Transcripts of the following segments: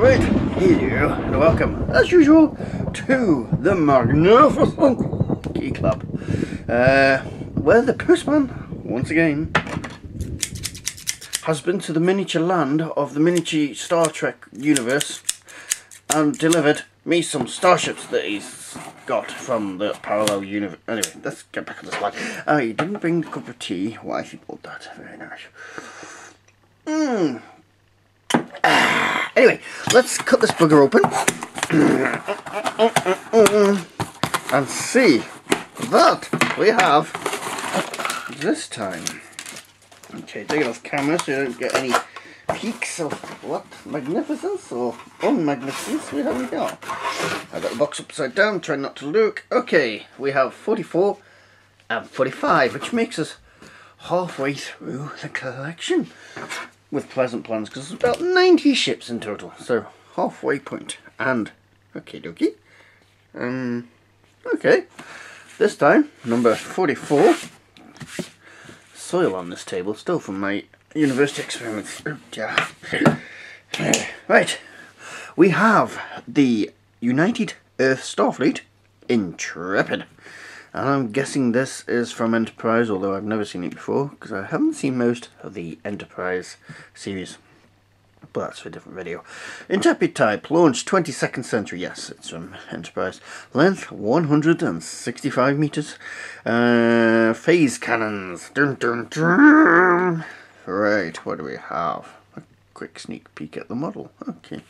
Alright, hello and welcome, as usual, to the magnificent Key Club, where the postman, once again, has been to the miniature land of the miniature Star Trek universe and delivered me some starships that he's got from the parallel universe. Anyway, let's get back on the slide. He didn't bring a cup of tea. Why he bought that? Very nice. Anyway, let's cut this bugger open and see that we have this time. Okay, take it off camera so you don't get any peaks of what magnificence or unmagnificence we have here. I've got the box upside down, try not to look. Okay, we have 44 and 45, which makes us halfway through the collection. With pleasant plans, because there's about 90 ships in total, so halfway point. And okay dokie. Okay, this time number 44. Soil on this table, still from my university experiments. Oh, yeah. Right, we have the United Earth Starfleet Intrepid. And I'm guessing this is from Enterprise, although I've never seen it before, because I haven't seen most of the Enterprise series. But that's for a different video. Intrepid type, launched 22nd century, yes, it's from Enterprise. Length, 165 meters. Phase cannons. Dun, dun, dun. Right, what do we have? A quick sneak peek at the model. Okay.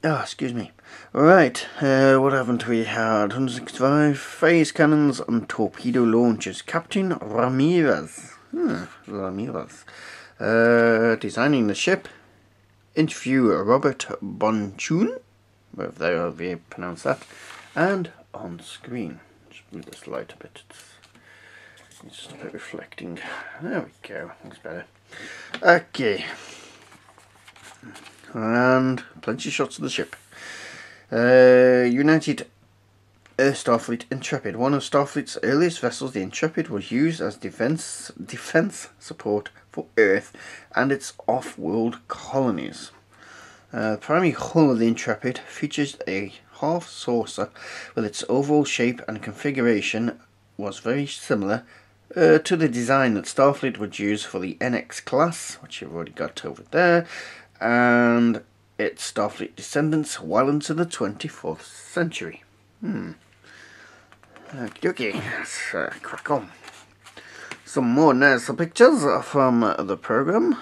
Oh, excuse me. Right, what haven't we had? 165 phase cannons and torpedo launchers. Captain Ramirez. Ramirez. Designing the ship. Interview Robert Bonchun, whatever they pronounce that. And on screen. Just move this light a bit. It's just a bit reflecting. There we go. Looks better. Okay. And plenty of shots of the ship. United Earth Starfleet Intrepid. One of Starfleet's earliest vessels, the Intrepid was used as defense support for Earth and its off-world colonies. The primary hull of the Intrepid features a half saucer with its overall shape and configuration was very similar to the design that Starfleet would use for the NX class, which you've already got over there, and its Starfleet descendants well into the 24th century. Okay, let's crack on. Some more nice pictures from the program.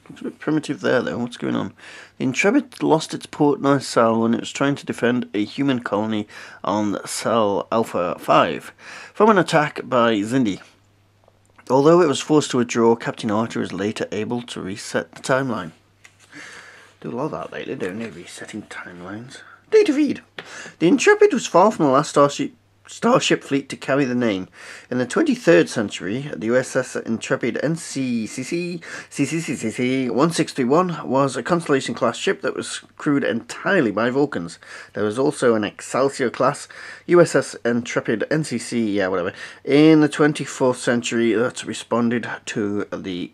It's a bit primitive there though, what's going on? The Intrepid lost its port nacelle when it was trying to defend a human colony on Cell Alpha 5 from an attack by Xindi. Although it was forced to withdraw, Captain Archer was later able to reset the timeline. Do a lot of that lately, don't they? Resetting timelines. Data feed. The Intrepid was far from the last starship fleet to carry the name. In the 23rd century, the USS Intrepid NCCC 1631 was a Constellation-class ship that was crewed entirely by Vulcans. There was also an Excelsior-class USS Intrepid NCC, whatever, in the 24th century that responded to the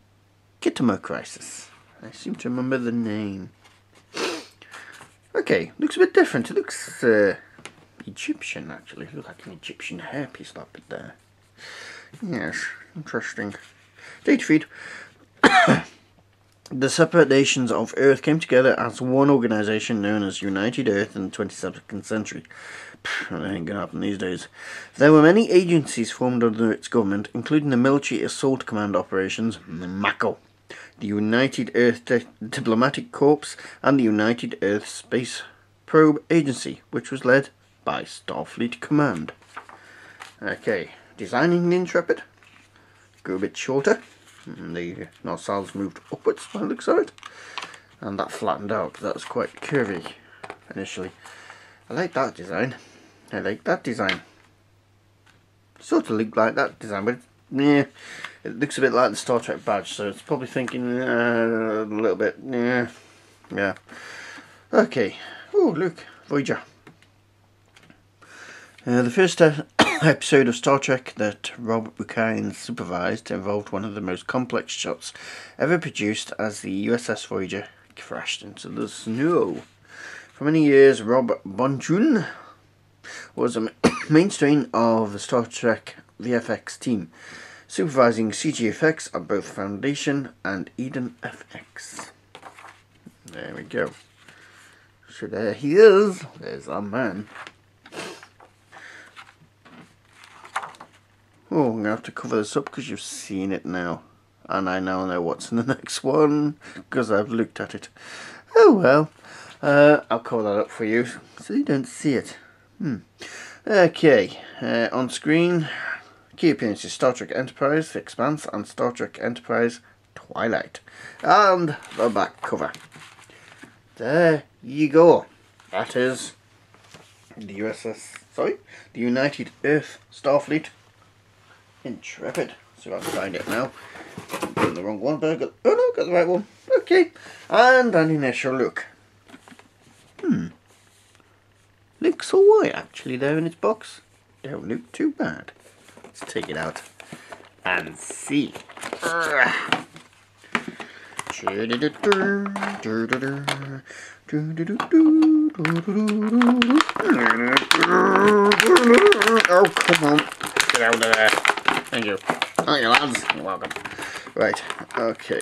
Kittimer crisis. I seem to remember the name. Okay, looks a bit different. It looks Egyptian, actually. It looks like an Egyptian hairpiece, that bit there. Yes, interesting. Data feed. The separate nations of Earth came together as one organisation known as United Earth in the 22nd century. That ain't gonna happen these days. There were many agencies formed under its government, including the Military Assault Command Operations, MACO, the United Earth Diplomatic Corps, and the United Earth Space Probe Agency, which was led by Starfleet Command. Okay, designing the Intrepid. Go a bit shorter. And the nacelles moved upwards by the looks of it. And that flattened out, that was quite curvy initially. I like that design. I like that design. Sort of looked like that design, but yeah, it looks a bit like the Star Trek badge, so it's probably thinking a little bit, yeah. Okay, oh look, Voyager. The first episode of Star Trek that Robert Buchanan supervised involved one of the most complex shots ever produced as the USS Voyager crashed into the snow. For many years, Rob Bonjun was a mainstay of the Star Trek VFX team, supervising CG effects on both Foundation and Eden FX. There we go. So there he is. There's our man. Oh, I'm going to have to cover this up because you've seen it now. And I now know what's in the next one because I've looked at it. Oh well. I'll cover that up for you so you don't see it. Okay. On screen, key appearances: Star Trek Enterprise, The Expanse, and Star Trek Enterprise Twilight. And the back cover. There you go. That is the the United Earth Starfleet Intrepid. So I'll find it now. I'm doing the wrong one, but I got the right one. Okay. And an initial look. Looks alright actually there in its box. Don't look too bad. Let's take it out and see. Oh, come on. Get out of there. Thank you. Thank you, lads. You're welcome. Right, okay.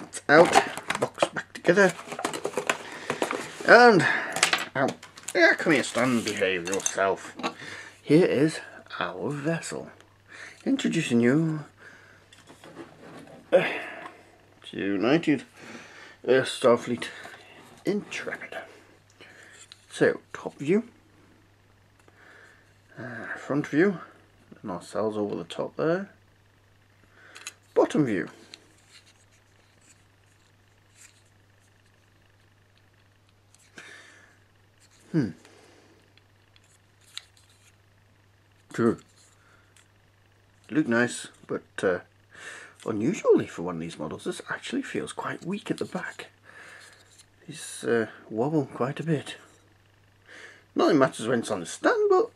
It's out. Box back together. And yeah, come here, stand, behave yourself. Here is our vessel. Introducing you to United Earth Starfleet Intrepid. So, top view, front view, and our cells over the top there. Bottom view. True. Look nice, but unusually for one of these models, this actually feels quite weak at the back. These wobble quite a bit. Nothing matters when it's on the stand, but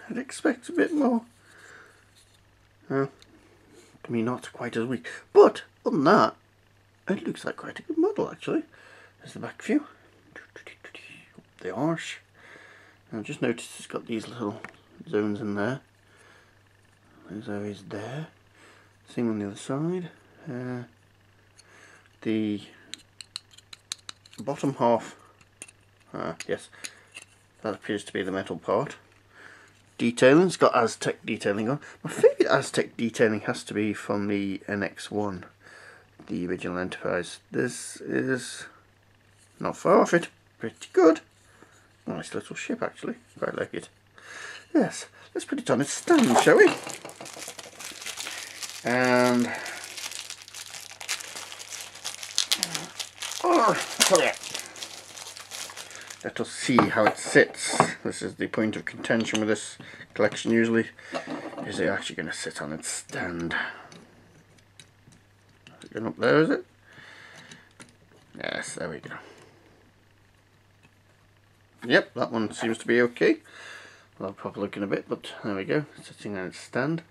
I'd expect a bit more. To me, not quite as weak. But other than that, it looks like quite a good model actually. There's the back view. The arch. Now just notice it's got these little zones in there. Those areas there. Same on the other side. The bottom half. Yes, that appears to be the metal part. Detailing. It's got Aztec detailing on. My favourite Aztec detailing has to be from the NX-1, the original Enterprise. This is not far off it. Pretty good. Nice little ship actually. Quite like it. Yes, let's put it on its stand, shall we? And let us see how it sits. This is the point of contention with this collection usually. Is it actually going to sit on its stand? Is it going up there, is it? Yes, there we go. Yep, that one seems to be okay. I'll have a proper look in a bit, but there we go, sitting on its stand.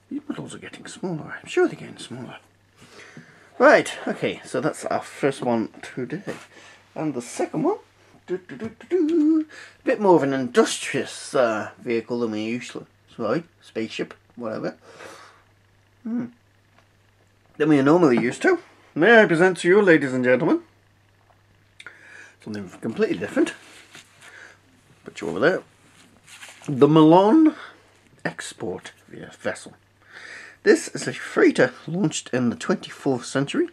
These models are getting smaller, I'm sure they're getting smaller. Right, okay, so that's our first one today. And the second one, a bit more of an industrious vehicle than we usually, spaceship, whatever. Than we are normally used to. May I present to you, ladies and gentlemen, something completely different. Put you over there. The Milan export vessel. This is a freighter launched in the 24th century,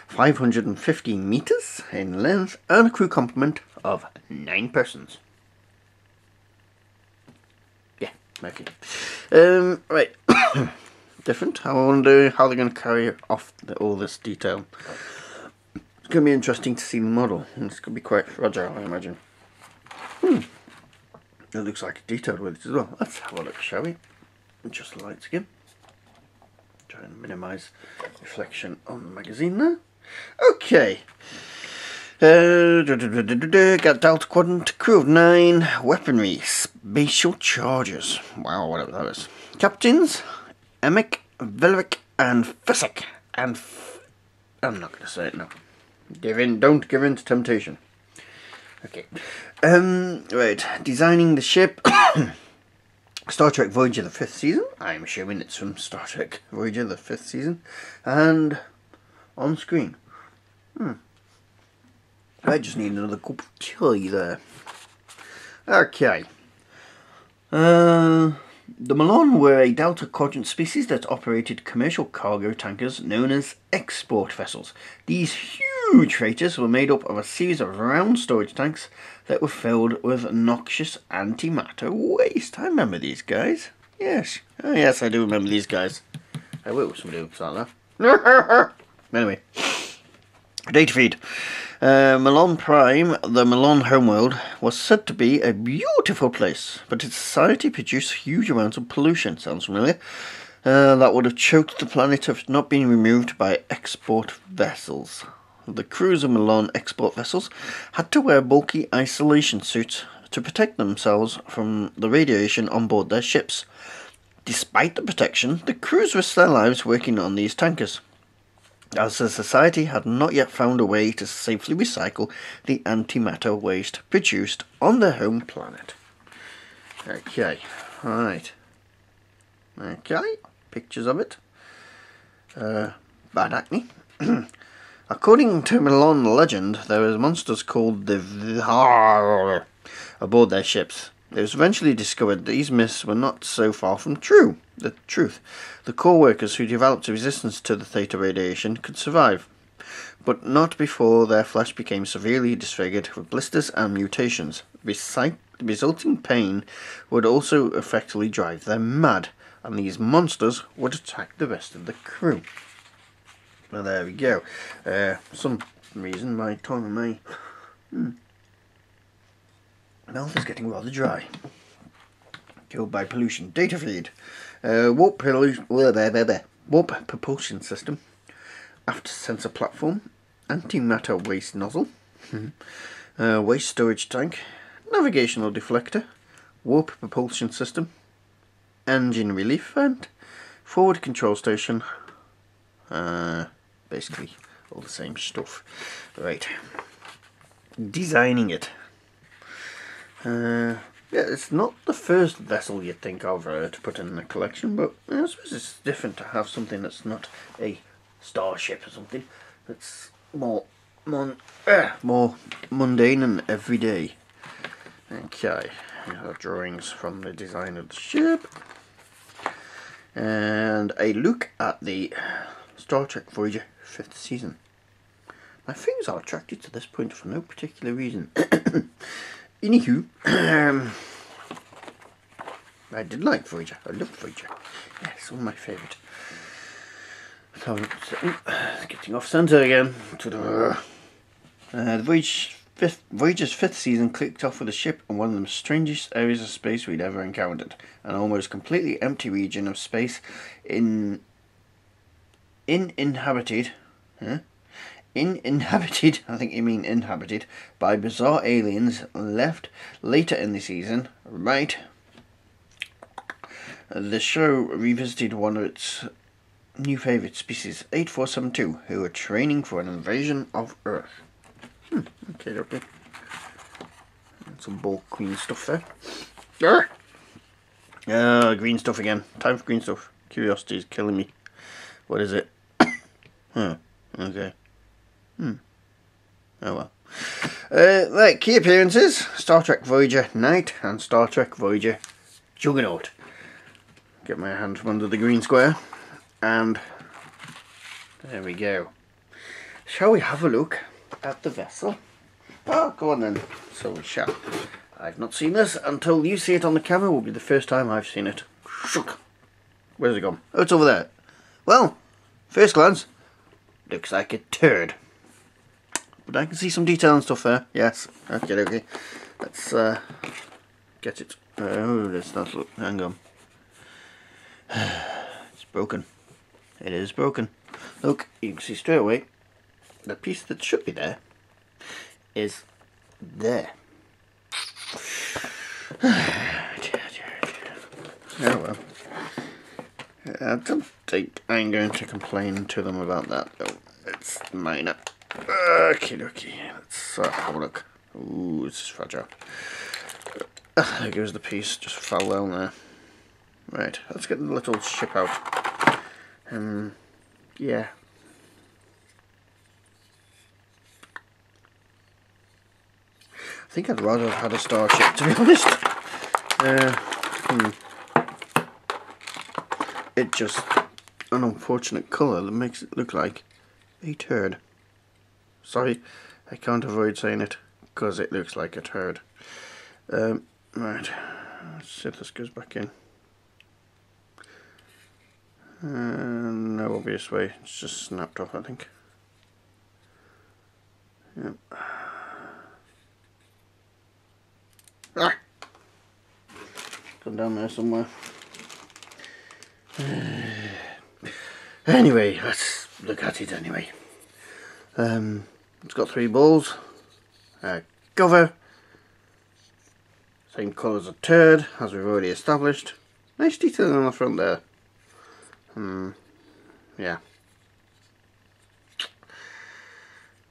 515 meters in length, and a crew complement of 9 persons. Yeah, okay. Right. Different. I wonder how they're going to carry off all this detail. It's going to be interesting to see the model. It's going to be quite fragile, I imagine. It looks like detailed with it as well. Let's have a look, shall we? Adjust the lights again. Try and minimise reflection on the magazine there. Okay. Got Delta Quadrant, crew of 9, weaponry, spatial charges. Wow, whatever that is. Captains, Emick Velvic and Fisic and I'm not going to say it now. Don't give in to temptation. Okay. Right. Designing the ship. Star Trek Voyager the 5th season. I'm assuming it's from Star Trek Voyager the 5th season. And on screen. I just need another cup of tea there. Okay. The Malon were a Delta Quadrant species that operated commercial cargo tankers known as export vessels. These huge freighters were made up of a series of round storage tanks that were filled with noxious antimatter waste. I remember these guys. Yes. Oh yes, I do remember these guys. I will. Somebody will start that. Anyway. Data feed. Malon Prime, the Malon homeworld, was said to be a beautiful place, but its society produced huge amounts of pollution. Sounds familiar? That would have choked the planet if it had not been removed by export vessels. The crews of Malon export vessels had to wear bulky isolation suits to protect themselves from the radiation on board their ships. Despite the protection, the crews risked their lives working on these tankers, as the society had not yet found a way to safely recycle the antimatter waste produced on their home planet. Okay, alright. Okay, pictures of it. Bad acne. According to Milan legend, there were monsters called the Vihar aboard their ships. It was eventually discovered that these myths were not so far from the truth. The core workers who developed a resistance to the theta radiation could survive, but not before their flesh became severely disfigured with blisters and mutations. The resulting pain would also effectively drive them mad, and these monsters would attack the rest of the crew. Well, there we go. Some reason my tongue and my mouth is getting rather dry. Killed by pollution. Data feed. Warp propulsion system. Aft sensor platform. Antimatter waste nozzle. Waste storage tank. Navigational deflector. Warp propulsion system. Engine relief vent. Forward control station. Basically all the same stuff. Right. Designing it. Yeah, it's not the first vessel you'd think of to put in the collection, but I suppose it's different to have something that's not a starship or something. It's more mundane and everyday. Okay, we have drawings from the design of the ship, and a look at the Star Trek Voyager 5th season. My fingers are attracted to this point for no particular reason. Anywho, I did like Voyager. I loved Voyager. Yeah, it's one of my favourite. So, getting off centre again. The Voyager's 5th season clicked off with a ship on one of the strangest areas of space we'd ever encountered. An almost completely empty region of space uninhabited, I think you mean inhabited, by bizarre aliens left later in the season. Right. The show revisited one of its new favourite species, 8472, who are training for an invasion of Earth. Okay. Some bulk green stuff there. Green stuff again. Time for green stuff. Curiosity is killing me. What is it? Okay. Oh well. Right, key appearances: Star Trek Voyager Night and Star Trek Voyager Juggernaut. Get my hand from under the green square, and there we go. Shall we have a look at the vessel? Oh, go on then. So we shall. I've not seen this until you see it on the camera. Will be the first time I've seen it. Shook. Where's it gone? Oh, it's over there. Well, first glance, looks like a turd. But I can see some detail and stuff there. Yes. Okay. Let's get it. Oh, let's not look. Hang on. It's broken. It is broken. Look, you can see straight away the piece that should be there is there. Oh well. I don't think I'm going to complain to them about that, though. It's minor. Okie dokie. Let's have a look. Ooh, this is fragile. There goes the piece. Just fell down there. Right, let's get the little ship out. Yeah. I think I'd rather have had a Starship, to be honest. It's just an unfortunate colour that makes it look like a turd. Sorry, I can't avoid saying it, because it looks like a turd. Right, let's see if this goes back in. No obvious way, it's just snapped off, I think. Yep. Ah! Gone down there somewhere. Anyway, let's look at it anyway. It's got 3 balls. Cover. Same colour as a turd, as we've already established. Nice detailing on the front there. Yeah.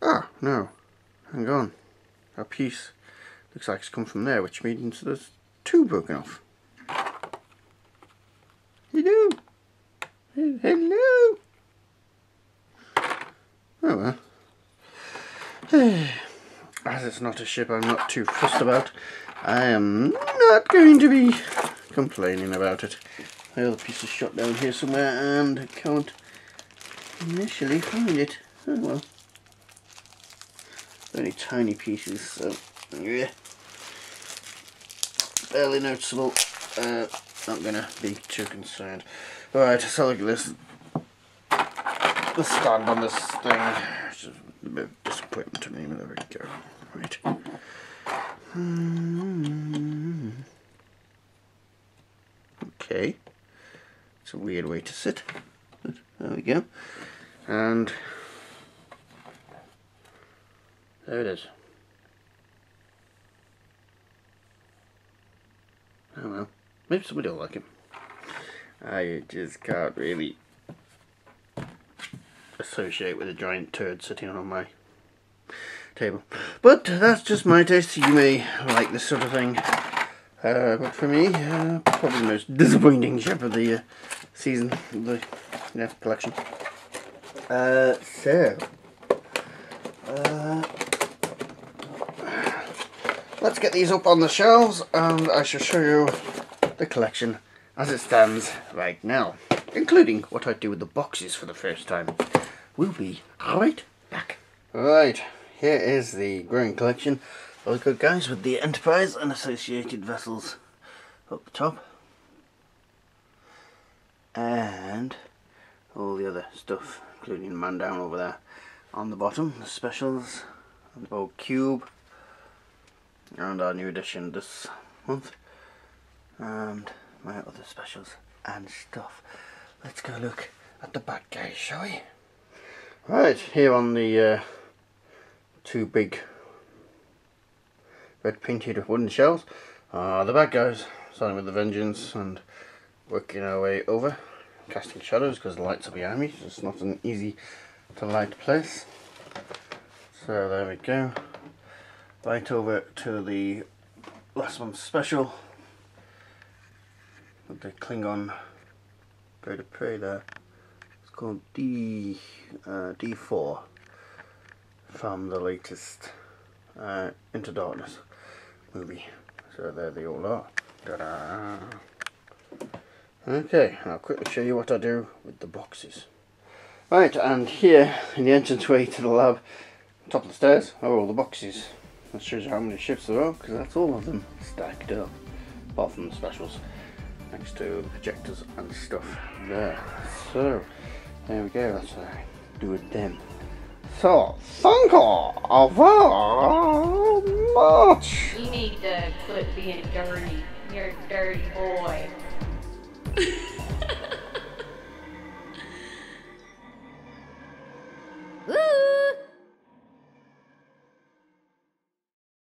Ah, no. Hang on. Our piece looks like it's come from there, which means there's 2 broken off. Hello. Hello. Oh well. As it's not a ship I'm not too fussed about, I am not going to be complaining about it. My other piece is shot down here somewhere and I can't initially find it. Oh well. Only tiny pieces, so yeah. Barely noticeable. Not gonna be too concerned. Alright, so look at this. The stand on this thing. It's just a bit of disappointment to me, but there we go. Right. Okay. It's a weird way to sit. But there we go. And there it is. Oh well. Maybe somebody will like him. I just can't really associate with a giant turd sitting on my table. But that's just my taste. You may like this sort of thing. But for me, probably the most disappointing ship of the season, of the collection. Let's get these up on the shelves and I shall show you the collection as it stands right now, including what I do with the boxes for the first time. We'll be right back. Right, here is the growing collection. All good guys, with the Enterprise and associated vessels up the top. And all the other stuff, including the man down over there on the bottom, the specials, and the old cube, and our new edition this month, and my other specials and stuff. Let's go look at the bad guys, shall we? Right, here on the 2 big red painted wooden shelves are the bad guys, starting with the Vengeance and working our way over, casting shadows because the lights are behind me. It's not an easy to light place. So there we go. Right over to the last month's special with the Klingon bird of prey there. It's called D4 from the latest Into Darkness movie. So there they all are. Ta-da! Okay, I'll quickly show you what I do with the boxes. Right, and here in the entranceway to the lab, top of the stairs, are all the boxes. That shows you how many ships there are, because that's all of them stacked up, apart from the specials, next to the projectors and stuff there. So, there we go, that's what I do with them. So, thank you very much! You need to quit being dirty. You're a dirty boy.